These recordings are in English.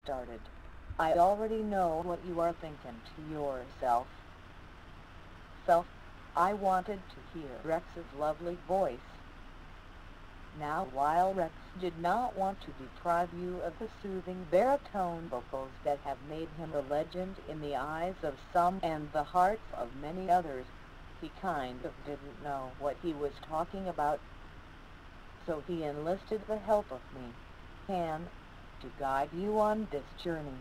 started. I already know what you are thinking to yourself. Self, I wanted to hear Rex's lovely voice. Now, while Rex did not want to deprive you of the soothing baritone vocals that have made him a legend in the eyes of some and the hearts of many others, he kind of didn't know what he was talking about. So he enlisted the help of me, Pan, to guide you on this journey.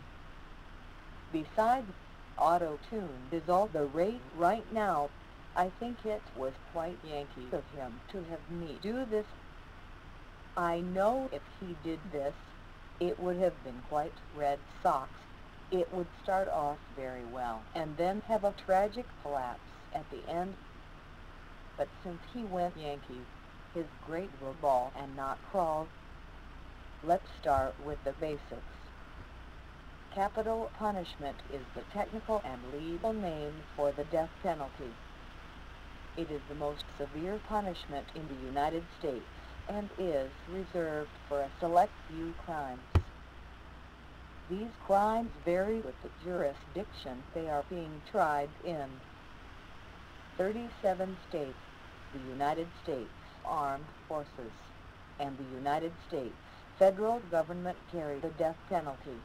Besides, auto-tune is all the rage right now. I think it was quite Yankee of him to have me do this. I know if he did this, it would have been quite Red Sox. It would start off very well and then have a tragic collapse at the end. But since he went Yankee, his great will ball and not crawl. Let's start with the basics. Capital punishment is the technical and legal name for the death penalty. It is the most severe punishment in the United States and is reserved for a select few crimes. These crimes vary with the jurisdiction they are being tried in. 37 states, the United States Armed Forces, and the United States federal government carry the death penalty.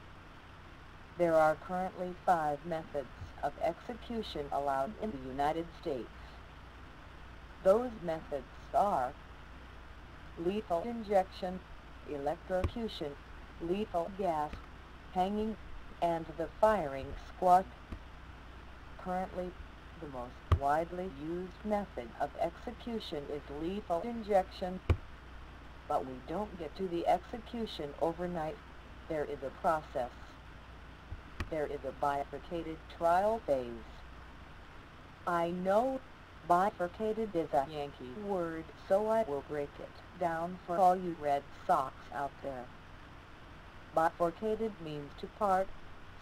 There are currently 5 methods of execution allowed in the United States. Those methods are lethal injection, electrocution, lethal gas, hanging, and the firing squad. Currently, the most widely used method of execution is lethal injection. But we don't get to the execution overnight. There is a process. There is a bifurcated trial phase. I know bifurcated is a Yankee word, so I will break it down for all you Red Sox out there. Bifurcated means to part,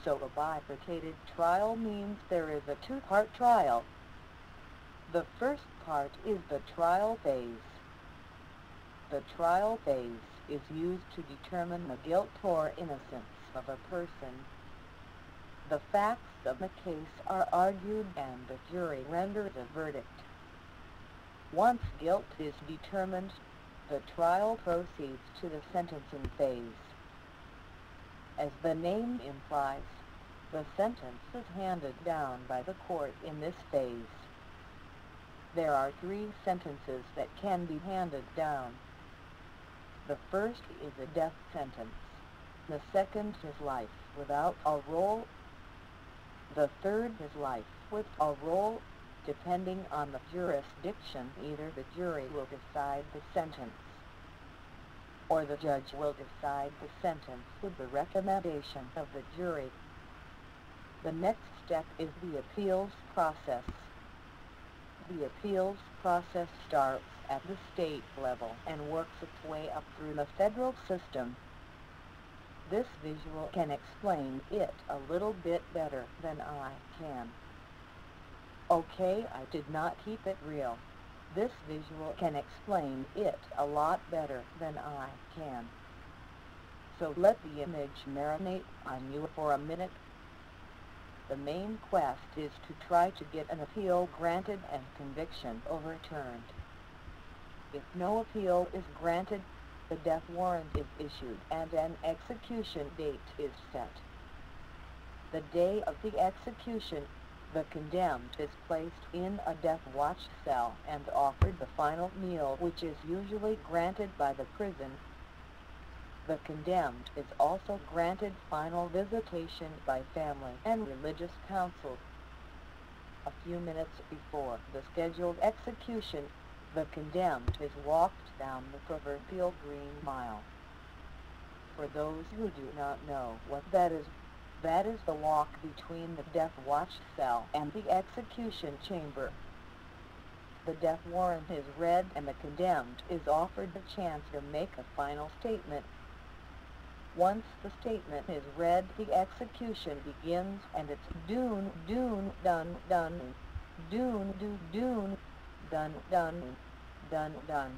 so a bifurcated trial means there is a 2-part trial. The first part is the trial phase. The trial phase is used to determine the guilt or innocence of a person. The facts of the case are argued and the jury renders a verdict. Once guilt is determined, the trial proceeds to the sentencing phase. As the name implies, the sentence is handed down by the court in this phase. There are 3 sentences that can be handed down. The first is a death sentence. The second is life without parole. The third is life with parole. Depending on the jurisdiction, either the jury will decide the sentence, or the judge will decide the sentence with the recommendation of the jury. The next step is the appeals process. The appeals process starts at the state level and works its way up through the federal system. This visual can explain it a little bit better than I can. Okay, I did not keep it real. This visual can explain it a lot better than I can. So let the image marinate on you for a minute. The main quest is to try to get an appeal granted and conviction overturned. If no appeal is granted, the death warrant is issued and an execution date is set. The day of the execution, the condemned is placed in a death watch cell and offered the final meal, which is usually granted by the prison. The condemned is also granted final visitation by family and religious counsel. A few minutes before the scheduled execution, the condemned is walked down the proverbial Green Mile. For those who do not know what that is the walk between the death watch cell and the execution chamber. The death warrant is read and the condemned is offered the chance to make a final statement. Once the statement is read, the execution begins and it's doon, doon, dun, dun, doon, doon, doon, dun, dun, dun, dun.